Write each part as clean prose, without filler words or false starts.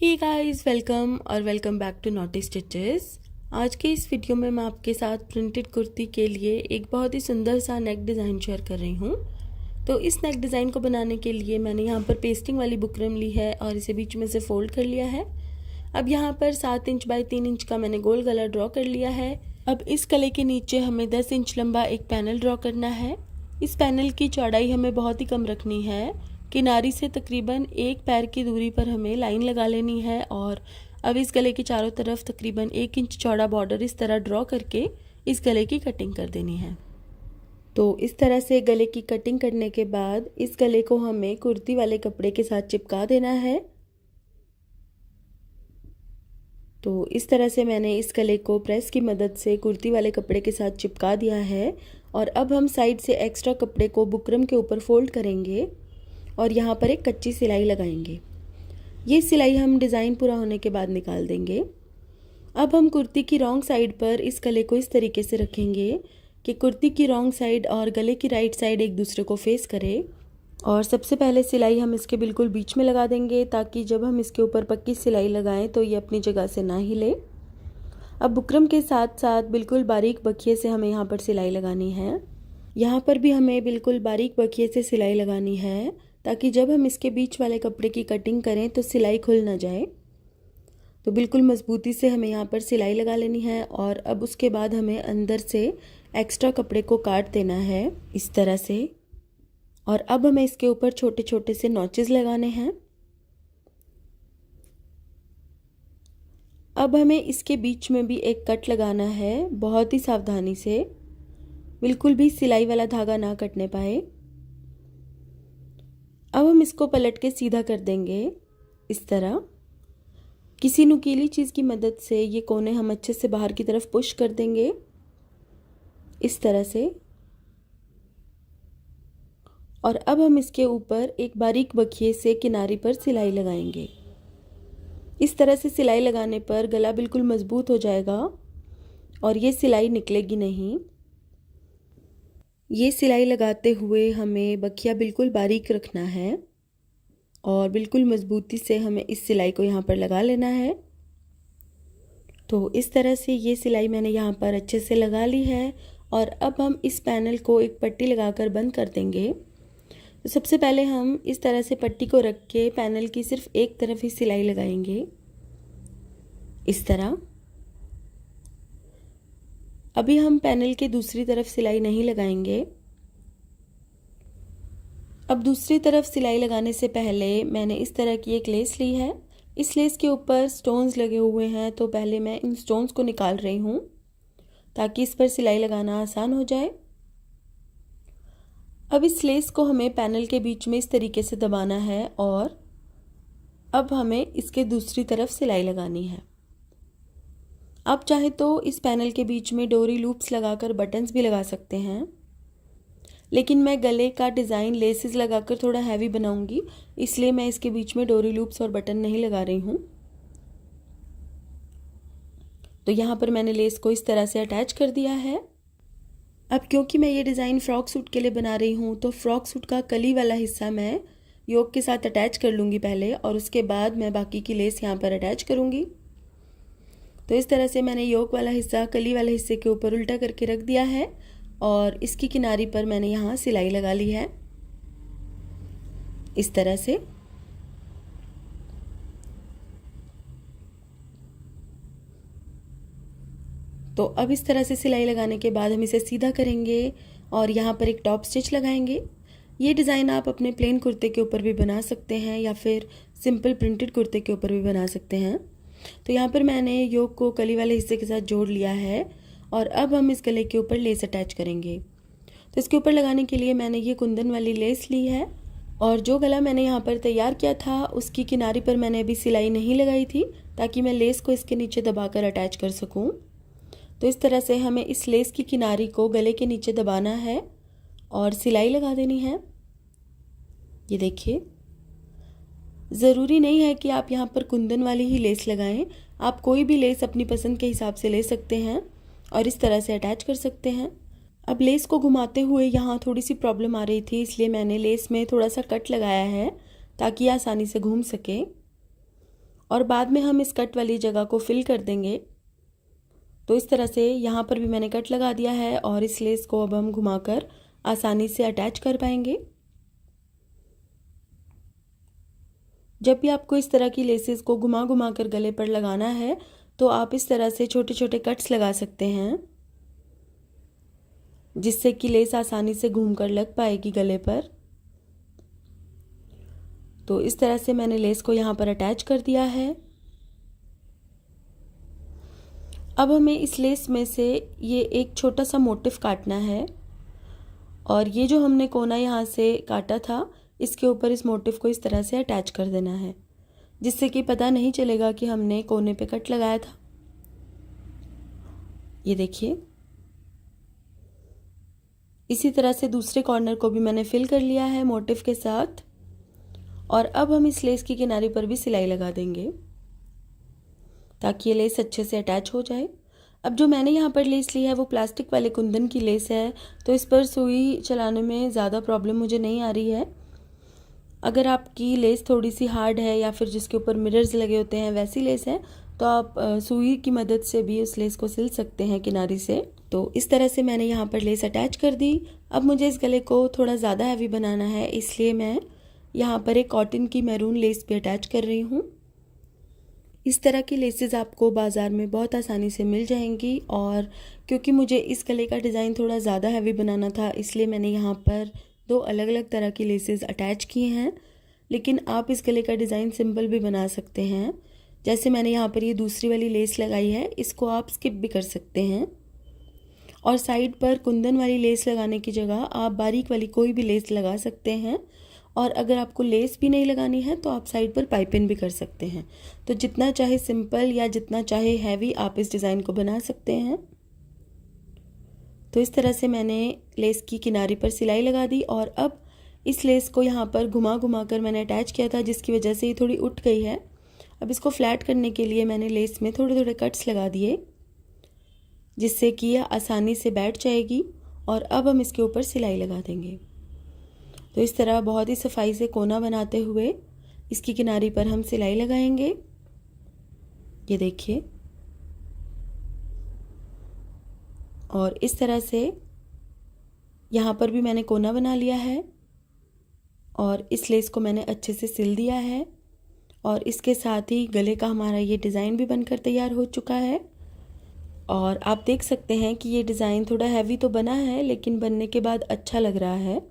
Hey guys, welcome back to Knotty Stitches. आज के इस वीडियो में मैं आपके साथ प्रिंटेड कुर्ती के लिए एक बहुत ही सुंदर सा नेक डिज़ाइन शेयर कर रही हूँ। तो इस नेक डिज़ाइन को बनाने के लिए मैंने यहाँ पर पेस्टिंग वाली बुकरम ली है और इसे बीच में से फोल्ड कर लिया है। अब यहाँ पर 7 इंच बाय 3 इंच का मैंने गोल गला ड्रॉ कर लिया है। अब इस गले के नीचे हमें 10 इंच लंबा एक पैनल ड्रॉ करना है। इस पैनल की चौड़ाई हमें बहुत ही कम रखनी है। किनारी से तकरीबन एक पैर की दूरी पर हमें लाइन लगा लेनी है और अब इस गले के चारों तरफ तकरीबन 1 इंच चौड़ा बॉर्डर इस तरह ड्रॉ करके इस गले की कटिंग कर देनी है। तो इस तरह से गले की कटिंग करने के बाद इस गले को हमें कुर्ती वाले कपड़े के साथ चिपका देना है। तो इस तरह से मैंने इस गले को प्रेस की मदद से कुर्ती वाले कपड़े के साथ चिपका दिया है और अब हम साइड से एक्स्ट्रा कपड़े को बुकरम के ऊपर फोल्ड करेंगे और यहाँ पर एक कच्ची सिलाई लगाएंगे। ये सिलाई हम डिज़ाइन पूरा होने के बाद निकाल देंगे। अब हम कुर्ती की रॉन्ग साइड पर इस गले को इस तरीके से रखेंगे कि कुर्ती की रॉन्ग साइड और गले की राइट साइड एक दूसरे को फेस करे और सबसे पहले सिलाई हम इसके बिल्कुल बीच में लगा देंगे ताकि जब हम इसके ऊपर पक्की सिलाई लगाएं तो ये अपनी जगह से ना हिले। अब बुकरम के साथ साथ बिल्कुल बारीक बखिए से हमें यहाँ पर सिलाई लगानी है। यहाँ पर भी हमें बिल्कुल बारीक बखिए से सिलाई लगानी है ताकि जब हम इसके बीच वाले कपड़े की कटिंग करें तो सिलाई खुल ना जाए। तो बिल्कुल मज़बूती से हमें यहाँ पर सिलाई लगा लेनी है और अब उसके बाद हमें अंदर से एक्स्ट्रा कपड़े को काट देना है इस तरह से। और अब हमें इसके ऊपर छोटे छोटे से नॉचेस लगाने हैं। अब हमें इसके बीच में भी एक कट लगाना है, बहुत ही सावधानी से, बिल्कुल भी सिलाई वाला धागा ना कटने पाए। अब हम इसको पलट के सीधा कर देंगे इस तरह। किसी नुकीली चीज़ की मदद से ये कोने हम अच्छे से बाहर की तरफ पुश कर देंगे इस तरह से। और अब हम इसके ऊपर एक बारीक बखिए से किनारी पर सिलाई लगाएंगे। इस तरह से सिलाई लगाने पर गला बिल्कुल मजबूत हो जाएगा और ये सिलाई निकलेगी नहीं। ये सिलाई लगाते हुए हमें बखिया बिल्कुल बारीक रखना है और बिल्कुल मज़बूती से हमें इस सिलाई को यहाँ पर लगा लेना है। तो इस तरह से ये सिलाई मैंने यहाँ पर अच्छे से लगा ली है और अब हम इस पैनल को एक पट्टी लगाकर बंद कर देंगे। तो सबसे पहले हम इस तरह से पट्टी को रख के पैनल की सिर्फ एक तरफ ही सिलाई लगाएंगे इस तरह। अभी हम पैनल के दूसरी तरफ सिलाई नहीं लगाएंगे। अब दूसरी तरफ सिलाई लगाने से पहले मैंने इस तरह की एक लेस ली है। इस लेस के ऊपर स्टोन्स लगे हुए हैं तो पहले मैं इन स्टोन्स को निकाल रही हूँ ताकि इस पर सिलाई लगाना आसान हो जाए। अब इस लेस को हमें पैनल के बीच में इस तरीके से दबाना है और अब हमें इसके दूसरी तरफ सिलाई लगानी है। आप चाहे तो इस पैनल के बीच में डोरी लूप्स लगाकर बटन्स भी लगा सकते हैं, लेकिन मैं गले का डिज़ाइन लेसेस लगाकर थोड़ा हैवी बनाऊंगी, इसलिए मैं इसके बीच में डोरी लूप्स और बटन नहीं लगा रही हूँ। तो यहाँ पर मैंने लेस को इस तरह से अटैच कर दिया है। अब क्योंकि मैं ये डिज़ाइन फ्रॉक सूट के लिए बना रही हूँ तो फ्रॉक सूट का कली वाला हिस्सा मैं योक के साथ अटैच कर लूँगी पहले और उसके बाद मैं बाकी की लेस यहाँ पर अटैच करूँगी। तो इस तरह से मैंने योक वाला हिस्सा कली वाले हिस्से के ऊपर उल्टा करके रख दिया है और इसकी किनारी पर मैंने यहाँ सिलाई लगा ली है इस तरह से। तो अब इस तरह से सिलाई लगाने के बाद हम इसे सीधा करेंगे और यहाँ पर एक टॉप स्टिच लगाएंगे। ये डिज़ाइन आप अपने प्लेन कुर्ते के ऊपर भी बना सकते हैं या फिर सिंपल प्रिंटेड कुर्ते के ऊपर भी बना सकते हैं। तो यहाँ पर मैंने योक को कली वाले हिस्से के साथ जोड़ लिया है और अब हम इस गले के ऊपर लेस अटैच करेंगे। तो इसके ऊपर लगाने के लिए मैंने ये कुंदन वाली लेस ली है और जो गला मैंने यहाँ पर तैयार किया था उसकी किनारी पर मैंने अभी सिलाई नहीं लगाई थी ताकि मैं लेस को इसके नीचे दबाकर अटैच कर सकूँ। तो इस तरह से हमें इस लेस की किनारी को गले के नीचे दबाना है और सिलाई लगा देनी है। ये देखिए, ज़रूरी नहीं है कि आप यहाँ पर कुंदन वाली ही लेस लगाएं, आप कोई भी लेस अपनी पसंद के हिसाब से ले सकते हैं और इस तरह से अटैच कर सकते हैं। अब लेस को घुमाते हुए यहाँ थोड़ी सी प्रॉब्लम आ रही थी, इसलिए मैंने लेस में थोड़ा सा कट लगाया है ताकि आसानी से घूम सके। और बाद में हम इस कट वाली जगह को फिल कर देंगे। तो इस तरह से यहाँ पर भी मैंने कट लगा दिया है और इस लेस को अब हम घुमाकर आसानी से अटैच कर पाएंगे। जब भी आपको इस तरह की लेसेस को घुमा घुमा कर गले पर लगाना है तो आप इस तरह से छोटे छोटे कट्स लगा सकते हैं, जिससे कि लेस आसानी से घूमकर लग पाएगी गले पर। तो इस तरह से मैंने लेस को यहाँ पर अटैच कर दिया है। अब हमें इस लेस में से ये एक छोटा सा मोटिफ काटना है और ये जो हमने कोना यहाँ से काटा था इसके ऊपर इस मोटिफ को इस तरह से अटैच कर देना है, जिससे कि पता नहीं चलेगा कि हमने कोने पे कट लगाया था। ये देखिए, इसी तरह से दूसरे कॉर्नर को भी मैंने फिल कर लिया है मोटिफ के साथ। और अब हम इस लेस की किनारे पर भी सिलाई लगा देंगे ताकि ये लेस अच्छे से अटैच हो जाए। अब जो मैंने यहाँ पर लेस ली है वो प्लास्टिक वाले कुंदन की लेस है, तो इस पर सुई चलाने में ज़्यादा प्रॉब्लम मुझे नहीं आ रही है। अगर आपकी लेस थोड़ी सी हार्ड है या फिर जिसके ऊपर मिरर्स लगे होते हैं वैसी लेस है तो आप सुई की मदद से भी उस लेस को सिल सकते हैं किनारी से। तो इस तरह से मैंने यहाँ पर लेस अटैच कर दी। अब मुझे इस गले को थोड़ा ज़्यादा हैवी बनाना है, इसलिए मैं यहाँ पर एक कॉटन की मैरून लेस भी अटैच कर रही हूँ। इस तरह की लेसेस आपको बाज़ार में बहुत आसानी से मिल जाएंगी और क्योंकि मुझे इस गले का डिज़ाइन थोड़ा ज़्यादा हैवी बनाना था इसलिए मैंने यहाँ पर 2 अलग अलग तरह की लेसेस अटैच की हैं। लेकिन आप इस गले का डिज़ाइन सिंपल भी बना सकते हैं। जैसे मैंने यहाँ पर ये दूसरी वाली लेस लगाई है, इसको आप स्किप भी कर सकते हैं और साइड पर कुंदन वाली लेस लगाने की जगह आप बारीक वाली कोई भी लेस लगा सकते हैं। और अगर आपको लेस भी नहीं लगानी है तो आप साइड पर पाइपिंग भी कर सकते हैं। तो जितना चाहे सिंपल या जितना चाहे हैवी आप इस डिज़ाइन को बना सकते हैं। तो इस तरह से मैंने लेस की किनारी पर सिलाई लगा दी और अब इस लेस को यहाँ पर घुमा घुमा कर मैंने अटैच किया था, जिसकी वजह से ये थोड़ी उठ गई है। अब इसको फ्लैट करने के लिए मैंने लेस में थोड़े थोड़े कट्स लगा दिए, जिससे कि यह आसानी से बैठ जाएगी। और अब हम इसके ऊपर सिलाई लगा देंगे। तो इस तरह बहुत ही सफाई से कोना बनाते हुए इसकी किनारी पर हम सिलाई लगाएंगे। ये देखिए, और इस तरह से यहाँ पर भी मैंने कोना बना लिया है और इस लेस को मैंने अच्छे से सिल दिया है और इसके साथ ही गले का हमारा ये डिज़ाइन भी बनकर तैयार हो चुका है। और आप देख सकते हैं कि ये डिज़ाइन थोड़ा हैवी तो बना है लेकिन बनने के बाद अच्छा लग रहा है।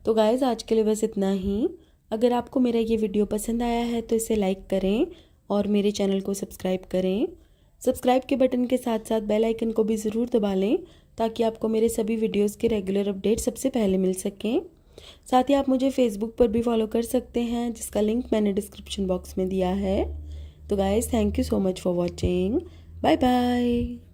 तो गाइज़, आज के लिए बस इतना ही। अगर आपको मेरा ये वीडियो पसंद आया है तो इसे लाइक करें और मेरे चैनल को सब्सक्राइब करें। सब्सक्राइब के बटन के साथ साथ बेल आइकन को भी ज़रूर दबा लें ताकि आपको मेरे सभी वीडियोस के रेगुलर अपडेट सबसे पहले मिल सकें। साथ ही आप मुझे फेसबुक पर भी फॉलो कर सकते हैं, जिसका लिंक मैंने डिस्क्रिप्शन बॉक्स में दिया है। तो guys, thank you so much for watching. Bye bye.